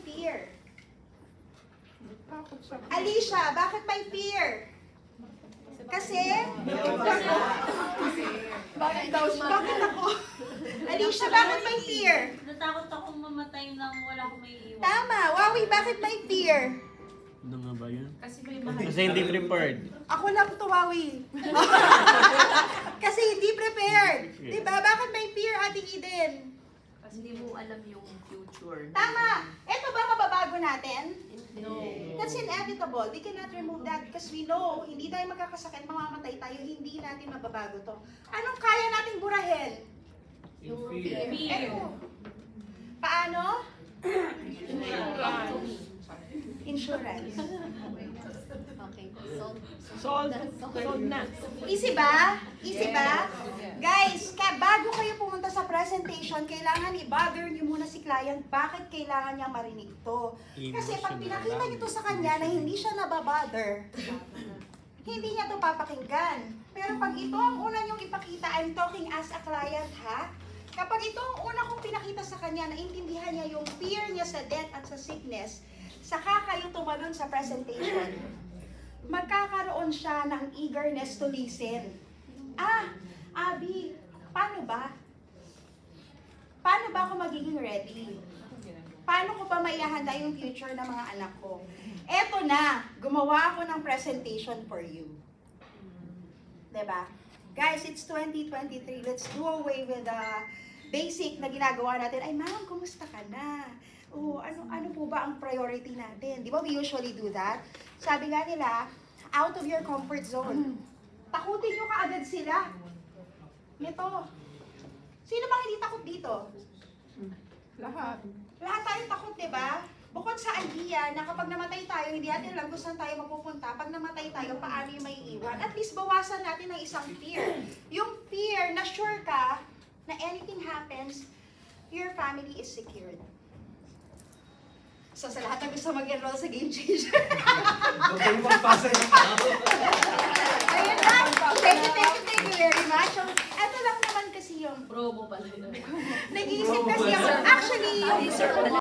fear? Alicia, bakit may fear? Kasi? Bakit daw siya? Bakit ako? Alicia, bakit may fear? Natakot akong mamatay nang wala akong may iwan. Tama. Wawi, bakit may fear? Ano nga ba yun? Kasi hindi prepared. Ako lang to, Wawi. Kasi hindi prepared. Diba? Bakit may fear, Ate Eden? Kasi hindi mo alam yung future. Tama. Ito ba mababago natin? No. That's inevitable. We cannot remove that because we know, hindi tayo magkakasakit, mamamatay tayo, hindi natin mababago to. Anong kaya nating burahin? Yung fear. Eto. Paano? Insurance. Okay. Sold na. Easy ba? Easy ba? Guys, bago kayo pumunta sa presentation, kailangan i-bother niyo muna si client bakit kailangan niya marinig to. Kasi pag pinakita niyo to sa kanya na hindi siya nababother, hindi niya to papakinggan. Pero pag ito ang una niyong ipakita, I'm talking as a client ha, kapag ito ang una kong pinakita sa kanya, naintindihan niya yung fear niya sa death at sa sickness, saka kayo tumalon sa presentation, magkakaroon siya ng eagerness to listen. Abi, paano ba? Paano ba ako magiging ready? Paano ko ba maihahanda yung future ng mga anak ko? Eto na, gumawa ako ng presentation for you. Diba? Guys, it's 2023. Let's do away with the basic na ginagawa natin. Ay, ma'am, kumusta ka na? Oh, ano po ba ang priority natin? Di ba we usually do that? Sabi nga nila, out of your comfort zone. Takutin nyo kaagad sila. Nito. Sino bang hindi takot dito? Lahat. Lahat tayo takot, di ba? Bukod sa idea na kapag namatay tayo, hindi natin alam kung saan tayo mapupunta. Pag namatay tayo, paano yung may iwan? At least bawasan natin ng isang fear. Yung fear na sure ka na anything happens, your family is secured. So sa lahat na gusto mag-enroll sa Game Changer. Huwag magpasa yung Ayun lang. Thank you very much. So, eto lang naman kasi yung Promo pala yun. nag-iisip kasi ako. Actually, yung